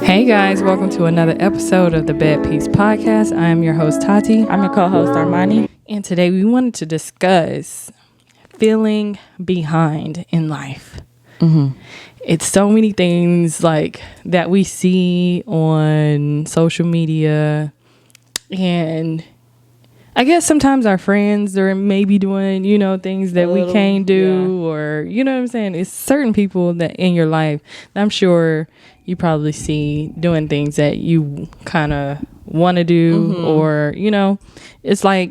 Hey guys, welcome to another episode of the Bad Peace Podcast. I am your host Tati. I'm your co-host Armani. And today we wanted to discuss feeling behind in life. Mm-hmm. It's so many things like that we see on social media, and I guess sometimes our friends are maybe doing, things that we can't do, or, what I'm saying? It's certain people that in your life that I'm sure you probably see doing things that you kind of want to do, or, it's like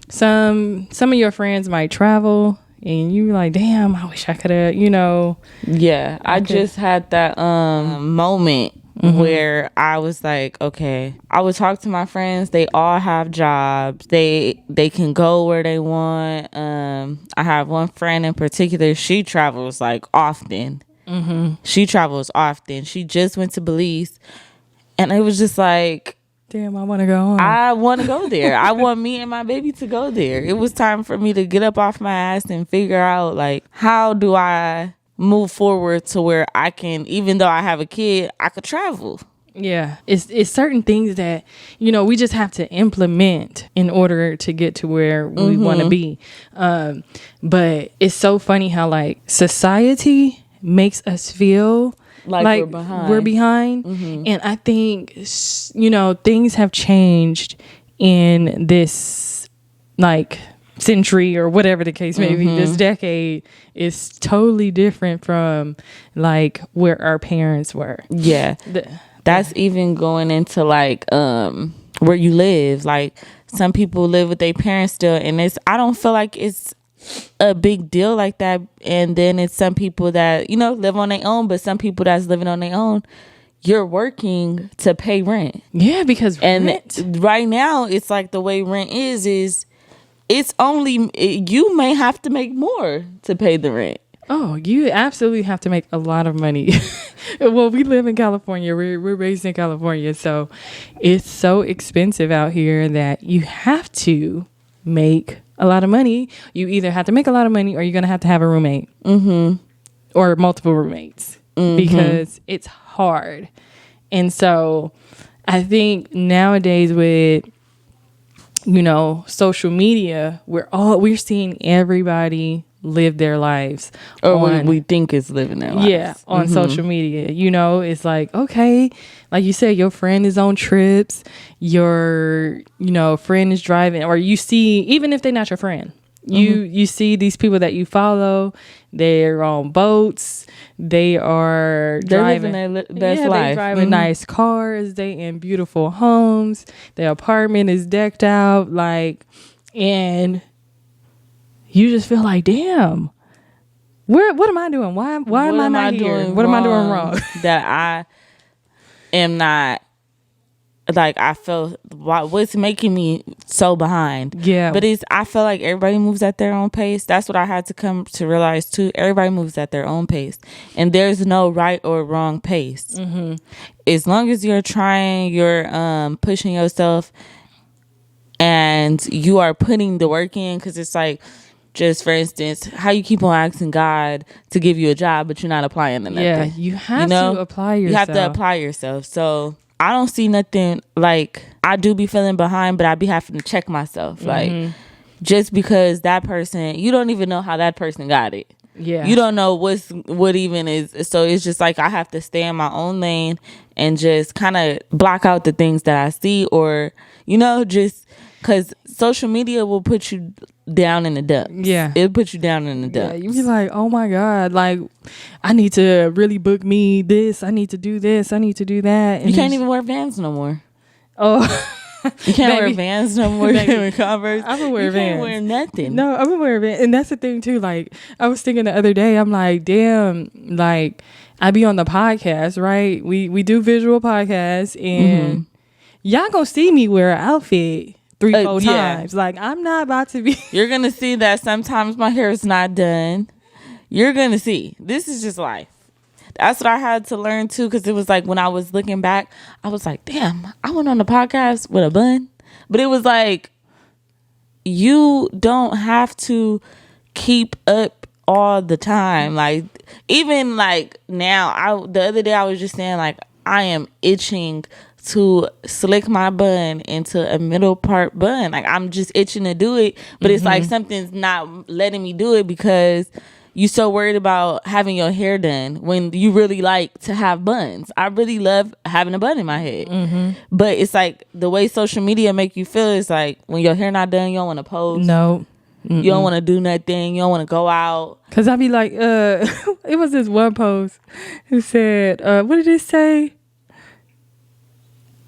some of your friends might travel and you're like, damn, I wish I could have, Yeah, I just had that moment where I was like, okay, I would talk to my friends. They all have jobs. They can go where they want. I have one friend in particular. She travels like often. She travels often. She just went to Belize, and it was just like, damn, I want to go home. I want to go there. I want me and my baby to go there. It was time for me to get up off my ass and figure out, like, how do I move forward to where I can, even though I have a kid, I could travel. Yeah, it's certain things that, we just have to implement in order to get to where we want to be. But it's so funny how, like, society makes us feel like we're behind. And I think, things have changed in this, like, century or whatever the case may be. This decade is totally different from, like, where our parents were. Yeah. That's even going into, like, where you live. Like, some people live with their parents still, and I don't feel like it's a big deal like that. And then it's some people that, live on their own, but some people that's living on their own, you're working to pay rent. Yeah, because rent. Right now, it's like the way rent is it's only, you may have to make more to pay the rent. Oh, you absolutely have to make a lot of money. Well, we live in California. We're raised in California. So it's so expensive out here that you have to make a lot of money. You either have to make a lot of money or you're going to have a roommate. Or multiple roommates. Because it's hard. And so I think nowadays with, social media, we're seeing everybody live their lives, or we think is living their lives. Yeah, on social media. It's like, okay, like you said, your friend is on trips, your friend is driving, or you see, even if they're not your friend, you see these people that you follow, they're on boats, they're driving their best life. They're driving nice cars, they in beautiful homes, their apartment is decked out, like, and you just feel like, damn, what am I doing? Why am I not here? What am I doing wrong? That I am not, like, I feel what's making me so behind. Yeah. But I feel like everybody moves at their own pace. That's what I had to come to realize too. Everybody moves at their own pace. And there's no right or wrong pace. As long as you're trying, you're pushing yourself, and you are putting the work in, because it's like, just for instance, how you keep on asking God to give you a job, but you're not applying to nothing. Yeah, you have to apply yourself. You have to apply yourself. So I don't see nothing, like, I do be feeling behind, but I be having to check myself. Like, just because that person, you don't even know how that person got it. Yeah. You don't know what even is. So it's just like I have to stay in my own lane and just kind of block out the things that I see, or, just because social media will put you down in the dumps. Yeah. It'll put you down in the dumps. Yeah, you be like, oh my God, like, I need to really book me this. I need to do this. I need to do that. And you can't even wear Vans no more. Oh. You can't wear Vans no more. You can't wear Converse. I'm gonna wear Vans. You can't wear nothing. No, I'm gonna wear Vans. And that's the thing too. Like, I was thinking the other day, I'm like, damn, like, I be on the podcast, right? We do visual podcasts, and y'all gonna see me wear an outfit 3-4 times. Like, I'm not about to be. You're gonna see that sometimes my hair is not done. You're gonna see. This is just life. That's what I had to learn too, because it was like when I was looking back, I was like, damn, I went on the podcast with a bun. But it was like, you don't have to keep up all the time. Like, even like now, the other day I was just saying, like, I am itching to slick my bun into a middle part bun. Like, I'm just itching to do it, but it's like something's not letting me do it because you so worried about having your hair done when you really like to have buns. I really love having a bun in my head. But it's like the way social media make you feel is like when your hair not done, you don't want to post. No. You don't want to do nothing. You don't want to go out. Cause I be like, it was this one post who said, what did it say?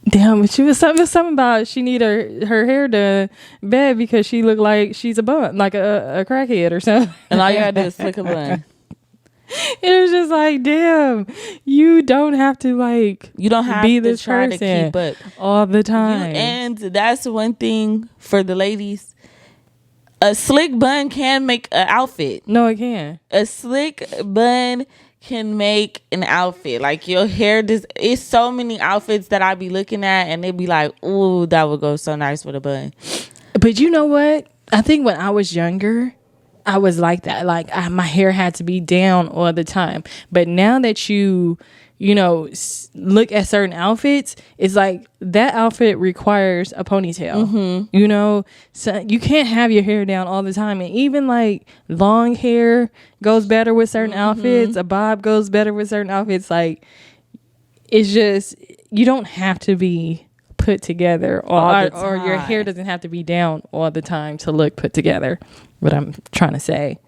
Damn, she was something about she need her hair done bad because she looked like she's a bum, like a crackhead or something. And all you gotta do is flick a bun. It was just like, damn, you don't have to you don't have be to this try person to keep up all the time. And that's one thing for the ladies. A slick bun can make an outfit. No, it can. A slick bun can make an outfit. Like, your hair, it's so many outfits that I be looking at and they be like, ooh, that would go so nice with a bun. But you know what? I think when I was younger, I was like that. Like, my hair had to be down all the time. But now that you look at certain outfits, it's like that outfit requires a ponytail. So you can't have your hair down all the time. And even like long hair goes better with certain outfits. A bob goes better with certain outfits. Like, it's just, you don't have to be put together or your hair doesn't have to be down all the time to look put together. What I'm trying to say.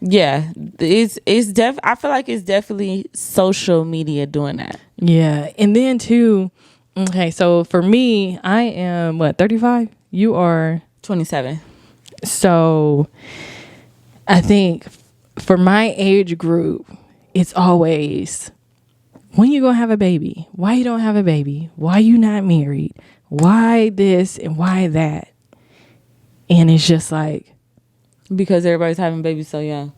Yeah, I feel like it's definitely social media doing that. Yeah, and then too, okay, so for me, I am 35? You are 27. So I think for my age group, it's always, when you gonna have a baby? Why you don't have a baby? Why you not married? Why this and why that? And it's just like, because everybody's having babies so young.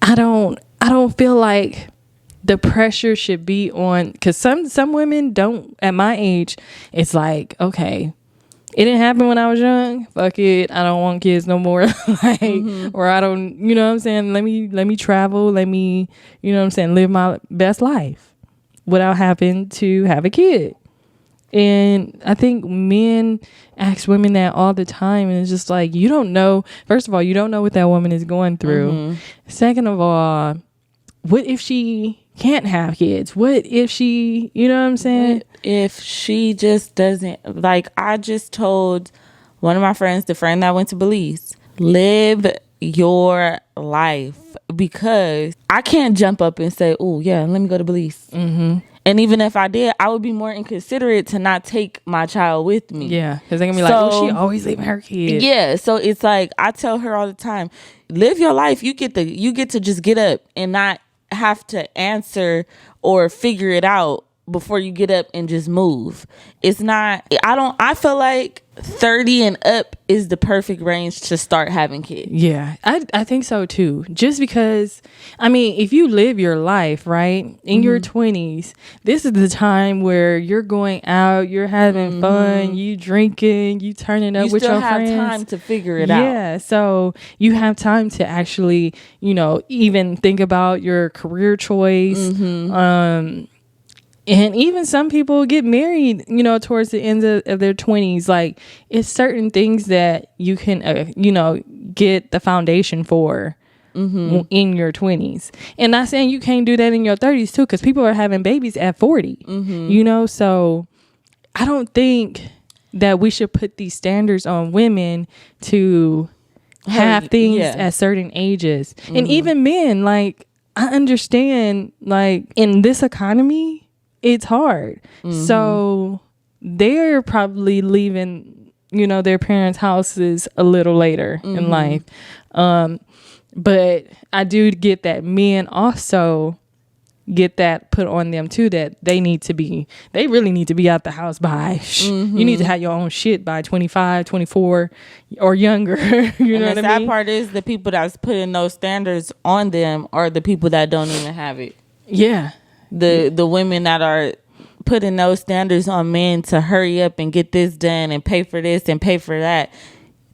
I don't feel like the pressure should be on, because some women don't, at my age, it's like, okay, it didn't happen when I was young, fuck it, I don't want kids no more. Or I don't, you know what I'm saying, let me travel, let me, you know what I'm saying, live my best life without having to have a kid. And I think men ask women that all the time, and it's just like, you don't know. First of all, you don't know what that woman is going through. Second of all, what if she can't have kids? What if she, you know what I'm saying? What if she just doesn't, like, I just told one of my friends, the friend that went to Belize, live your life, because I can't jump up and say, oh yeah, let me go to Belize. And even if I did, I would be more inconsiderate to not take my child with me. Yeah, because they're going to be like, oh, she always leaving her kid. Yeah, so it's like, I tell her all the time, live your life. You get to just get up and not have to answer or figure it out before you get up and just move. It's not, I feel like 30 and up is the perfect range to start having kids. Yeah, I think so too. Just because, I mean, if you live your life, right, in your 20s, this is the time where you're going out, you're having fun, you drinking, you turning up with your friends. You still have time to figure it out. Yeah, so you have time to actually, even think about your career choice. And even some people get married, towards the end of their 20s. Like, it's certain things that you can, get the foundation for in your 20s. And not saying you can't do that in your 30s too, because people are having babies at 40, so I don't think that we should put these standards on women to have things at certain ages. And even men, like, I understand, like, in this economy, it's hard. So they're probably leaving, their parents' houses a little later in life. But I do get that men also get that put on them too, that they really need to be out the house by, you need to have your own shit by 25, 24 or younger. You know what I mean? The sad part is the people that's putting those standards on them are the people that don't even have it. Yeah. The women that are putting those standards on men to hurry up and get this done and pay for this and pay for that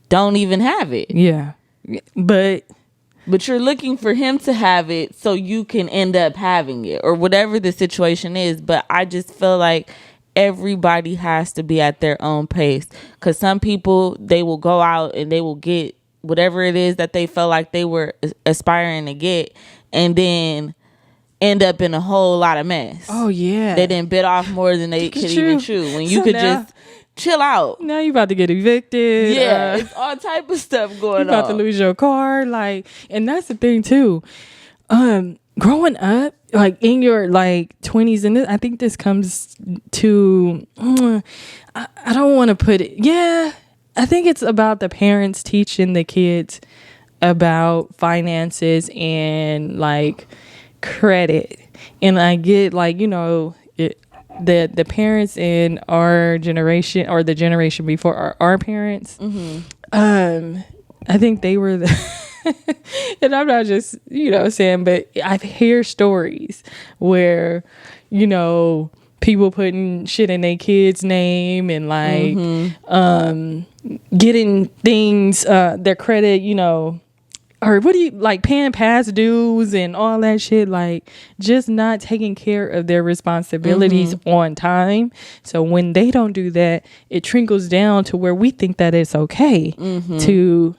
don't even have it. Yeah. But but you're looking for him to have it so you can end up having it or whatever the situation is. But I just feel like everybody has to be at their own pace, because some people, they will go out and they will get whatever it is that they felt like they were aspiring to get, and then end up in a whole lot of mess. Oh yeah, they didn't bit off more than they could even chew when you could just chill out. Now you about to get evicted. Yeah, it's all type of stuff going on. You about to lose your car, like, and that's the thing too. Growing up, like in your like 20s, and I think this comes to, I don't want to put it. Yeah, I think it's about the parents teaching the kids about finances and like credit. And I get like, you know, the parents in our generation or the generation before our parents, I think they were the and I'm not just, you know, saying, but I hear stories where, you know, people putting shit in their kids' name and like getting things, their credit, you know, or what do you like, paying past dues and all that shit, like just not taking care of their responsibilities on time. So when they don't do that, it trickles down to where we think that it's okay to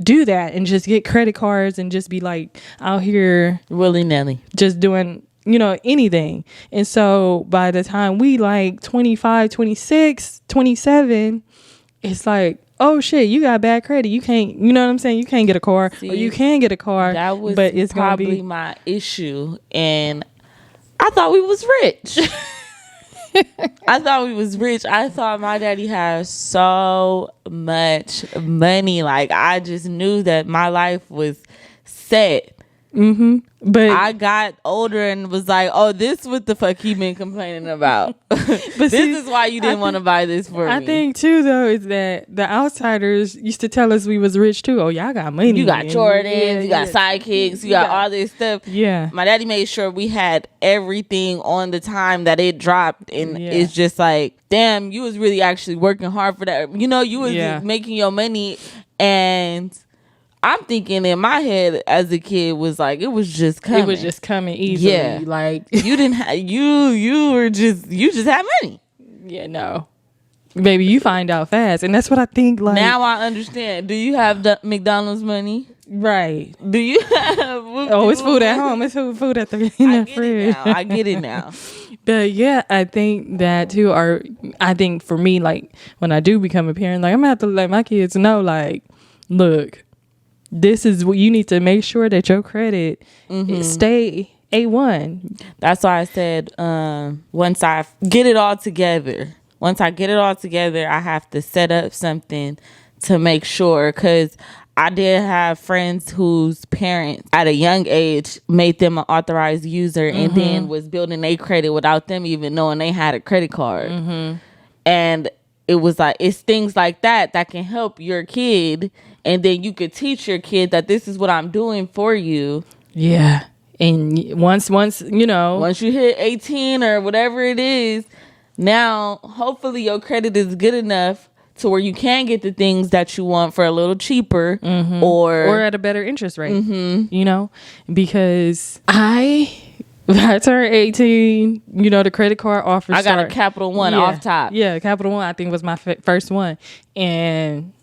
do that and just get credit cards and just be like out here willy-nilly just doing, you know, anything. And so by the time we like 25, 26, 27, it's like, oh shit, you got bad credit, you can't, you know what I'm saying, you can't get a car. See, or you can get a car, that was but it's probably my issue. And I thought we was rich. I thought we was rich. I thought my daddy had so much money. Like, I just knew that my life was set. But I got older and was like, oh, this what the fuck he been complaining about. But this is why you didn't want to buy this for me. I think too though is that the outsiders used to tell us we was rich too. Oh, y'all got money. You got Jordans, you got sidekicks, you got all this stuff. Yeah. My daddy made sure we had everything on the time that it dropped, and it's just like, damn, you was really actually working hard for that. You know, you was making your money. And I'm thinking in my head as a kid was like, it was just coming. It was just coming easily. Yeah. Like you didn't have, you just had money. Yeah, no. Baby, you find out fast. And that's what I think, like, now I understand. Do you have the McDonald's money? Right. Do you have it's food at home. It's food at the fridge. I get it now. But yeah, I think that too. I think for me, like when I do become a parent, like I'm gonna have to let my kids know, like, look, this is what you need to make sure that your credit stay A1. That's why I said once I get it all together, I have to set up something to make sure, because I did have friends whose parents at a young age made them an authorized user and then was building their credit without them even knowing they had a credit card. And it was like, it's things like that can help your kid. And then you could teach your kid that this is what I'm doing for you. Yeah. And once you know, once you hit 18 or whatever it is, now hopefully your credit is good enough to where you can get the things that you want for a little cheaper or at a better interest rate. You know, because I turned 18, you know, the credit card offers. I got a Capital One off top. Yeah, Capital One I think was my first one. And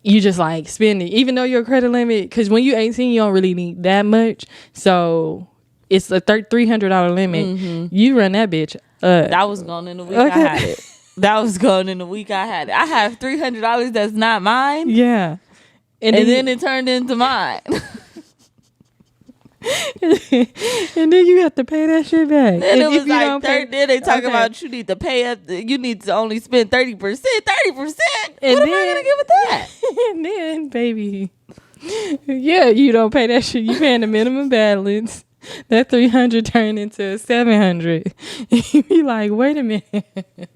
you just like spend it, even though your credit limit, because when you're 18, you don't really need that much. So it's a $300 limit. You run that bitch up. That was gone in the week I had it. That was gone in the week I had it. I have $300 that's not mine. Yeah. And then it turned into mine. And then you have to pay that shit back. And it was like then they talk about you need to pay up. You need to only spend 30%. 30%. What am I gonna get with that? And then, baby, yeah, you don't pay that shit. You paying the minimum balance. That 300 turned into 700. You be like, wait a minute.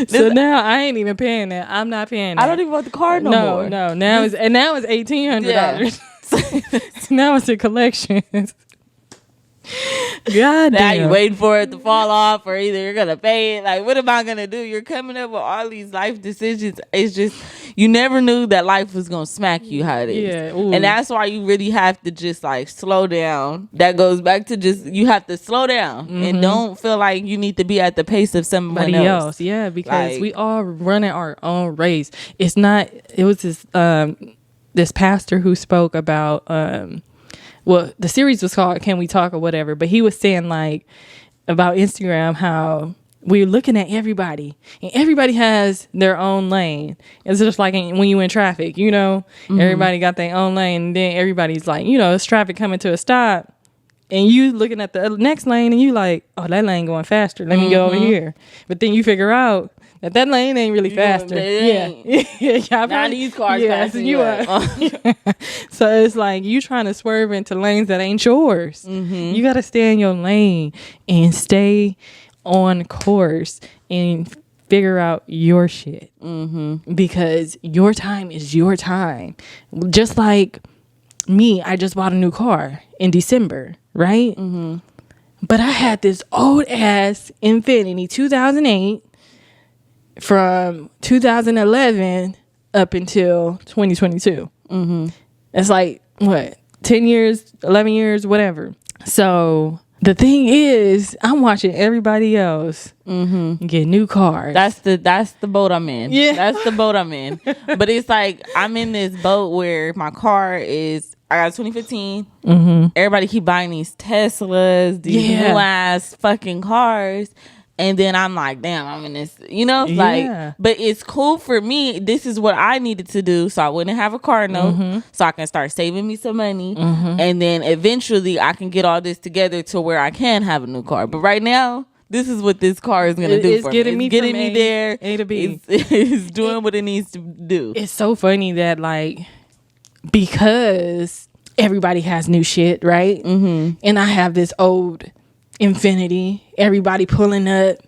So now I ain't even paying that. I'm not paying that. I don't even want the card no more. No. Now it's $1,800. So now it's a collection. God Now you damn. waiting for it to fall off, or either you're gonna pay it. Like, what am I gonna do? You're coming up with all these life decisions. It's just, you never knew that life was gonna smack you how it is. Yeah, ooh. And that's why you really have to just like slow down. That goes back to just, you have to slow down and don't feel like you need to be at the pace of somebody else. Yeah, because Like, we all running our own race. It's not. It was this pastor who spoke about well, the series was called "Can We Talk" or whatever, but he was saying like about Instagram, how we're looking at everybody and everybody has their own lane. It's just like when you in traffic, you know, everybody got their own lane, and then everybody's like, you know, it's traffic coming to a stop, and you looking at the next lane and you like, oh, that lane going faster, let me go over here. But then you figure out that lane ain't really faster. Yeah. Now these cars passing you up. So it's like you trying to swerve into lanes that ain't yours. You got to stay in your lane and stay on course and figure out your shit. Because your time is your time. Just like me, I just bought a new car in December, right? But I had this old ass Infiniti 2008 from 2011 up until 2022. It's like, what, 10 years, 11 years, whatever. So the thing is, I'm watching everybody else get new cars. That's the boat I'm in. Yeah. That's the boat I'm in. But it's like, I'm in this boat where my car is, I got a 2015. Everybody keep buying these Teslas, these new ass fucking cars. And then I'm like, damn, I'm in this, you know, like, but it's cool for me. This is what I needed to do, so I wouldn't have a car note, so I can start saving me some money. And then eventually I can get all this together to where I can have a new car. But right now, this is what this car is going to do for me. It's getting me there. A to B. It's doing what it needs to do. It's so funny that, like, because everybody has new shit, right? And I have this old Infinity, everybody pulling up,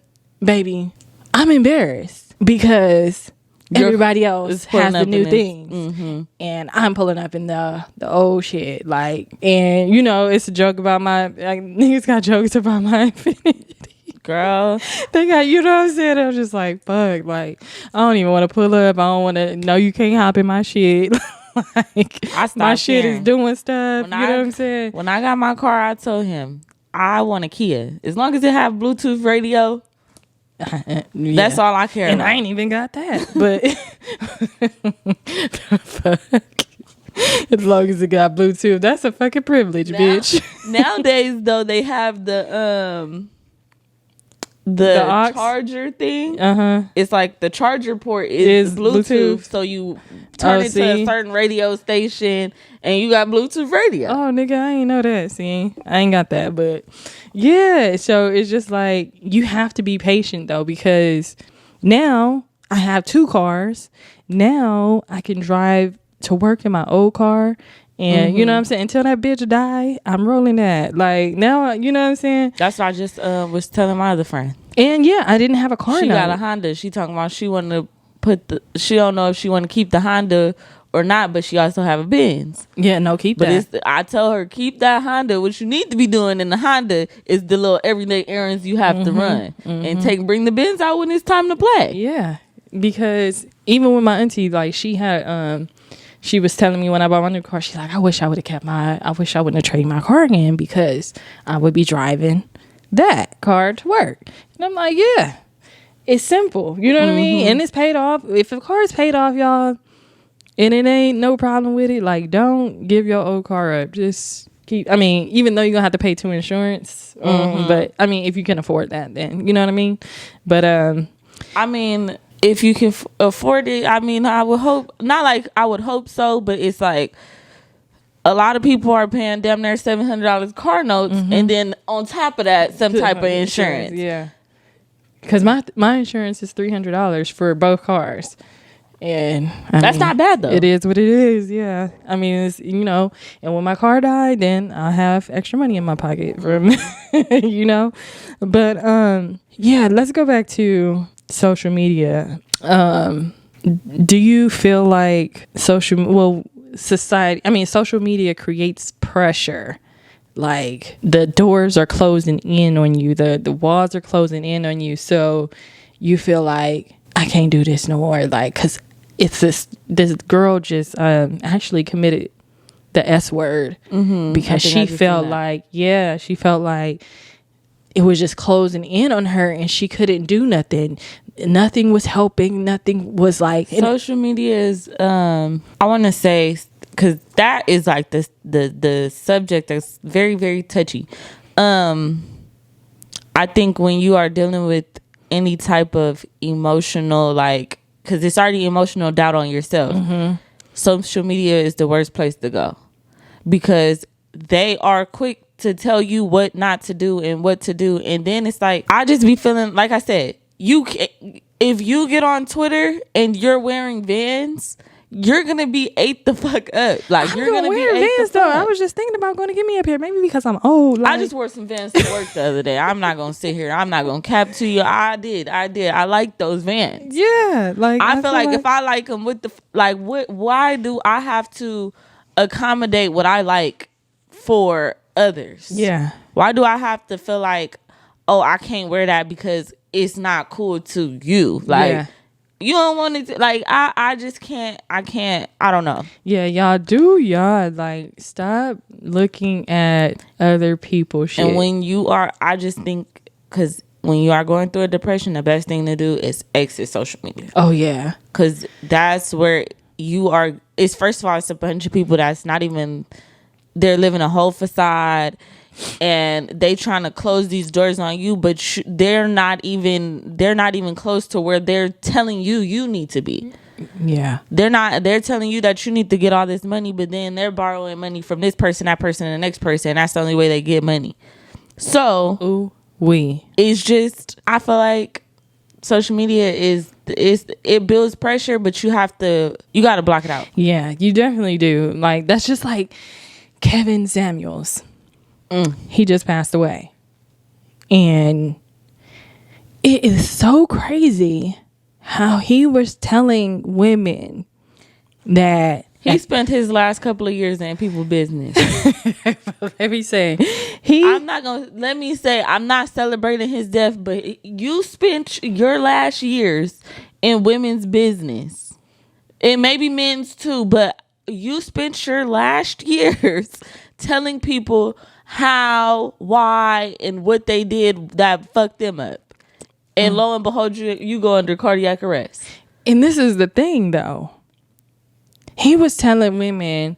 baby, I'm embarrassed because everybody else has the new things, and I'm pulling up in the old shit, like, and you know, it's a joke about my, like, niggas got jokes about my Infinity. Girl, they got, you know what I'm saying? I'm just like, fuck, like, I don't even want to pull up. I don't want to, no, you can't hop in my shit. Like, my shit is doing stuff. You know what I'm saying? When I got my car, I told him, I want a Kia. As long as it have Bluetooth radio, that's all I care about. I ain't even got that. But fuck. As long as it got Bluetooth, that's a fucking privilege, bitch. Nowadays, though, they have the charger thing. It's like the charger port is Bluetooth, so you turn it to a certain radio station and you got Bluetooth radio. Oh, nigga, I ain't know that. See, I ain't got that, but yeah. So it's just like, you have to be patient though, because now I have 2 cars. Now I can drive to work in my old car. And you know what I'm saying? Until that bitch die, I'm rolling that. Like, now, you know what I'm saying? That's what I just was telling my other friend. And yeah, I didn't have a car. She got a Honda. She talking about she want to she don't know if she want to keep the Honda or not, but she also have a Benz. Yeah, no, keep that. But I tell her, keep that Honda. What you need to be doing in the Honda is the little everyday errands you have to run, and bring the Benz out when it's time to play. Yeah, because even with my auntie, like, she had she was telling me when I bought my new car, she's like, I wish I wouldn't have traded my car again, because I would be driving that car to work. And I'm like, yeah, it's simple. You know what I mean? And it's paid off. If the car is paid off, y'all, and it ain't no problem with it, like, don't give your old car up. Just keep, I mean, even though you're gonna have to pay 2 insurance, but I mean, if you can afford that, then, you know what I mean? But I mean, if you can afford it, I mean, I would hope, not like I would hope so, but it's like a lot of people are paying damn near $700 car notes, and then on top of that, some type of insurance. Yeah, because my insurance is $300 for both cars, and that's not bad though. It is what it is. Yeah, I mean, it's, you know, and when my car died, then I'll have extra money in my pocket from you know. But yeah, let's go back to social media. Do you feel like social media creates pressure like the doors are closing in on you, the walls are closing in on you, so you feel like I can't do this no more, like, because it's this girl just actually committed the S word because she felt like it was just closing in on her and she couldn't do nothing was helping, nothing was like. Social media is I want to say, because that is like the subject that's very, very touchy. I think when you are dealing with any type of emotional, like, because it's already emotional doubt on yourself, social media is the worst place to go, because they are quick to tell you what not to do and what to do. And then it's like, I just be feeling, like I said, if you get on Twitter and you're wearing Vans, you're gonna be ate the fuck up. Like, you're gonna be ate Vans, the fuck. Though I was just thinking about going to get me up here, maybe because I'm old. Like, I just wore some Vans to work the other day. I'm not gonna sit here. I'm not gonna cap to you. I did. I like those Vans. Yeah, like I feel like if I like them with the like, why do I have to accommodate what I like for others? Yeah. Why do I have to feel like, oh, I can't wear that because it's not cool to you? Like, yeah. You don't want it to, like, I just can't, I don't know. Yeah, y'all like, stop looking at other people's shit. And when you are, I just think, because when you are going through a depression, the best thing to do is exit social media. Oh, yeah. Because that's where you are, it's, first of all, it's a bunch of people that's not even, they're living a whole facade and they trying to close these doors on you, but they're not even close to where they're telling you need to be. Yeah. They're telling you that you need to get all this money, but then they're borrowing money from this person, that person, and the next person. That's the only way they get money. So it's just, I feel like social media it builds pressure, but you got to block it out. Yeah, you definitely do. Like, that's just like Kevin Samuels. He just passed away. And it is so crazy how he was telling women that he spent his last couple of years in people's business. Let me say, I'm not celebrating his death, but you spent your last years in women's business. It may be men's too, but you spent your last years telling people how, why, and what they did that fucked them up. And lo and behold, you go under cardiac arrest. And this is the thing, though. He was telling women,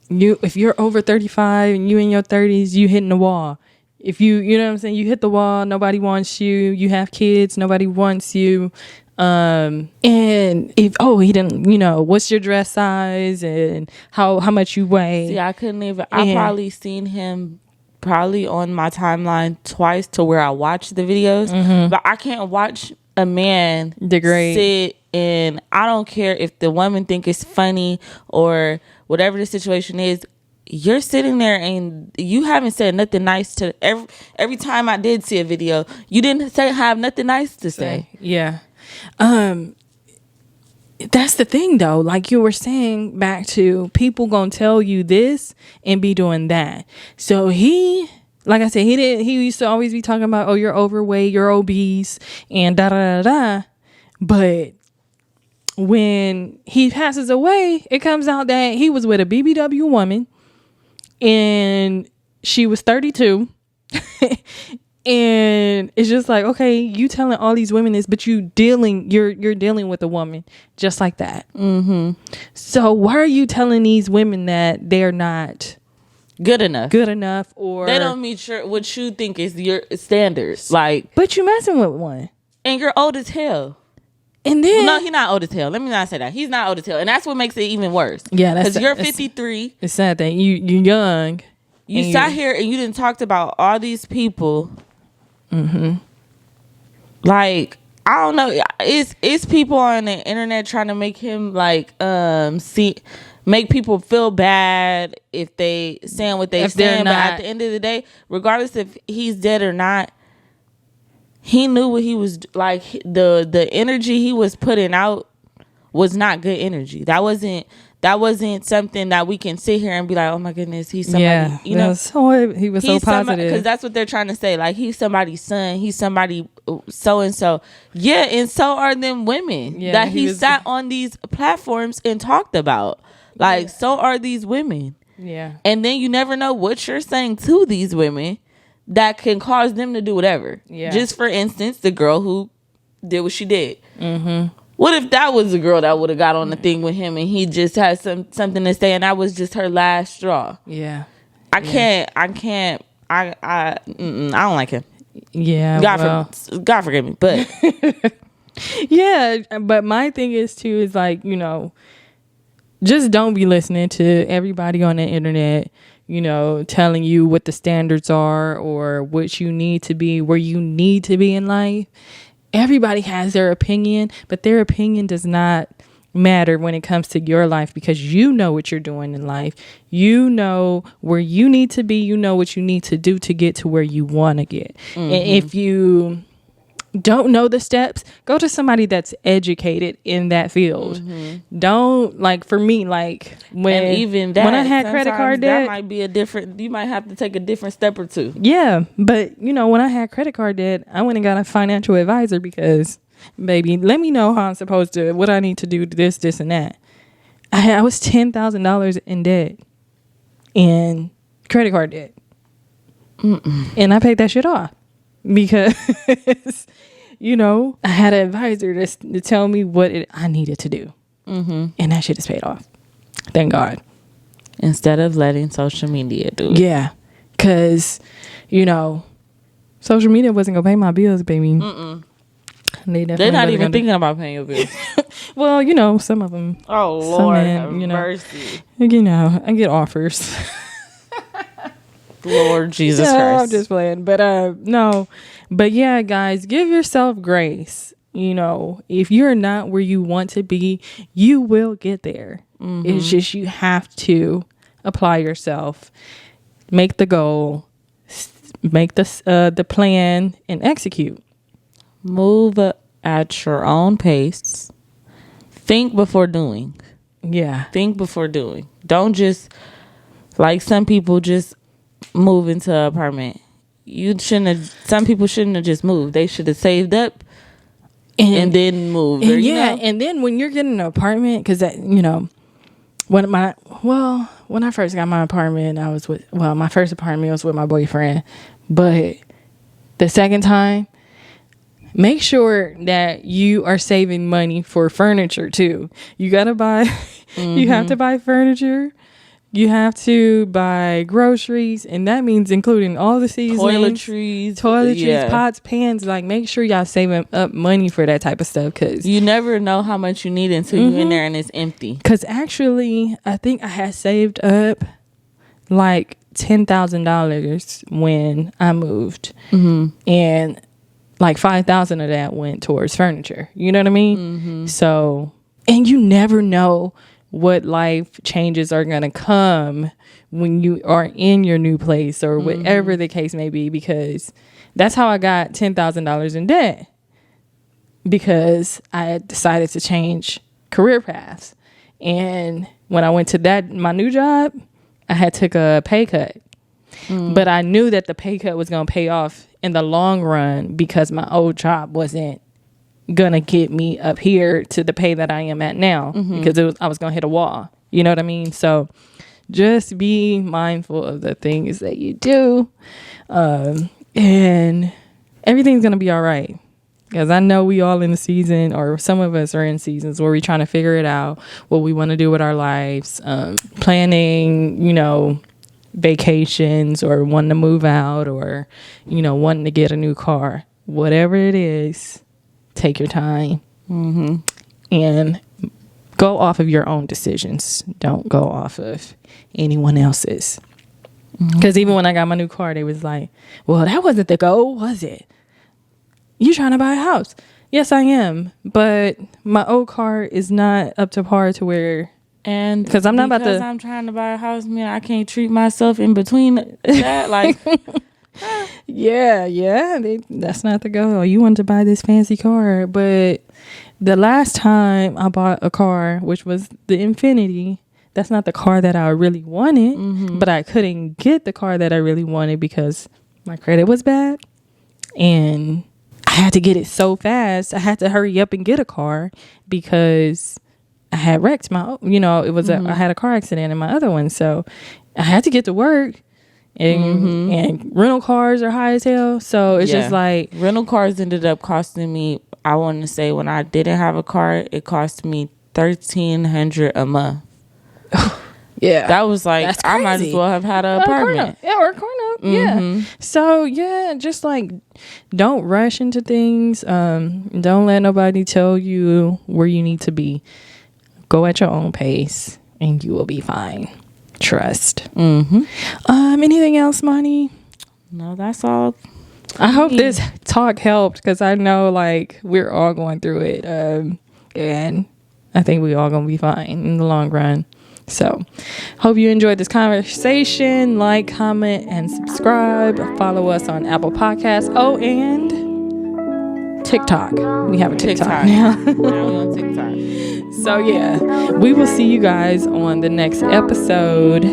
if you're over 35 and you in your 30s, you hitting the wall. If you know what I'm saying, you hit the wall, nobody wants you. You have kids, nobody wants you. And if he didn't, what's your dress size and how much you weigh. See, I couldn't even. I probably seen him on my timeline twice to where I watched the videos, but I can't watch a man degrade. Sit and I don't care if the woman think it's funny or whatever the situation is. You're sitting there and you haven't said nothing nice to every time I did see a video. You didn't have nothing nice to say. Yeah. That's the thing, though. Like you were saying, back to people gonna tell you this and be doing that. So like I said, he used to always be talking about, oh, you're overweight, you're obese, and da da da da. But when he passes away, it comes out that he was with a BBW woman and she was 32. And it's just like, okay, you telling all these women this, but you're dealing with a woman just like that. So why are you telling these women that they're not good enough, or they don't meet what you think is your standards? Like, but you messing with one, and you're old as hell. And then, no, he's not old as hell. Let me not say that. He's not old as hell, and that's what makes it even worse. Yeah, because you're 53. It's sad that you're young. You sat here and you didn't talk about all these people. Like, I don't know. It's people on the internet trying to make him like make people feel bad if they saying what they saying. But at the end of the day, regardless if he's dead or not, he knew what he was like. The energy he was putting out was not good energy. That wasn't that wasn't something that we can sit here and be like, oh my goodness, he's somebody, you know. So he was so positive. Because that's what they're trying to say. Like, he's somebody's son. He's somebody so-and-so. Yeah, and so are them women that he sat on these platforms and talked about. Like, so are these women. Yeah. And then you never know what you're saying to these women that can cause them to do whatever. Yeah. Just for instance, the girl who did what she did. Mm-hmm. What if that was the girl that would have got on the thing with him and he just had something to say and that was just her last straw? Yeah. I don't like him. Yeah. God forgive me. But yeah. But my thing is too, is like, you know, just don't be listening to everybody on the internet, you know, telling you what the standards are or what you need to be, where you need to be in life. Everybody has their opinion, but their opinion does not matter when it comes to your life, because you know what you're doing in life. You know where you need to be. You know what you need to do to get to where you want to get. Mm-hmm. And if you don't know the steps, go to somebody that's educated in that field. Mm-hmm. Don't, like, for me, like when I had credit card debt, that might be you might have to take a different step or two. Yeah, but you know, when I had credit card debt, I went and got a financial advisor because, baby, let me know how I'm supposed to, what I need to do, this and that. I was $10,000 in debt, in credit card debt. Mm-mm. And I paid that shit off because you know, I had an advisor to tell me what I needed to do. Mm-hmm. And that shit is paid off. Thank God. Instead of letting social media do it. Yeah. Because, you know, social media wasn't going to pay my bills, baby. Mm-mm. They're not even thinking about paying your bills. Well, you know, some of them. Oh, Lord, have mercy. You know, I get offers. Lord Jesus Christ. I'm just playing. But no. But yeah, guys, give yourself grace. You know, if you're not where you want to be, you will get there. Mm-hmm. It's just, you have to apply yourself, make the goal, make the plan, and execute. Move at your own pace. Think before doing. Yeah. Think before doing. Don't just, like some people just move into an apartment. Some people shouldn't have just moved. They should have saved up and then moved. And and then when you're getting an apartment, because that, you know, when I first got my apartment, my first apartment was with my boyfriend, but the second time, make sure that you are saving money for furniture too. You gotta buy, you have to buy furniture. You have to buy groceries, and that means including all the seasonings, toiletries, pots, pans. Like, make sure y'all saving up money for that type of stuff, because you never know how much you need until you're in there and it's empty. Because actually, I think I had saved up like $10,000 when I moved, and like $5,000 of that went towards furniture. You know what I mean? Mm-hmm. So, and you never know what life changes are going to come when you are in your new place, or whatever the case may be, because that's how I got $10,000 in debt, because I had decided to change career paths. And when I went to my new job, I had took a pay cut, but I knew that the pay cut was going to pay off in the long run, because my old job wasn't gonna get me up here to the pay that I am at now, because I was gonna hit a wall. You know what I mean? So just be mindful of the things that you do, and everything's gonna be all right. Because I know we all in the season, or some of us are in seasons where we're trying to figure it out, what we want to do with our lives, planning, you know, vacations, or wanting to move out, or, you know, wanting to get a new car. Whatever it is, take your time and go off of your own decisions. Don't go off of anyone else's. Because even when I got my new car, they was like, well, that wasn't the goal, was it? You trying to buy a house? Yes, I am. But my old car is not up to par to where... And because I'm trying to buy a house, man, I can't treat myself in between that. Like... Yeah, that's not the goal. You want to buy this fancy car, but the last time I bought a car, which was the Infinity, that's not the car that I really wanted, Mm-hmm. but I couldn't get the car that I really wanted because my credit was bad and I had to get it so fast. I had to hurry up and get a car because I had wrecked I had a car accident in my other one. So I had to get to work, and rental cars are high as hell. So it's just like rental cars ended up costing me, I want to say when I didn't have a car, it cost me $1,300 a month. Yeah, that was like, I might as well have had an apartment. Or a car note. Yeah. So yeah, just like don't rush into things. Don't let nobody tell you where you need to be. Go at your own pace and you will be fine. Trust. Anything else, Monty? No, that's all. I hope this talk helped because I know like we're all going through it. And I think we all gonna be fine in the long run. So hope you enjoyed this conversation. Like, comment, and subscribe. Follow us on Apple Podcasts. Oh, and TikTok. We have a TikTok now. Now we on TikTok. So yeah, we will see you guys on the next episode.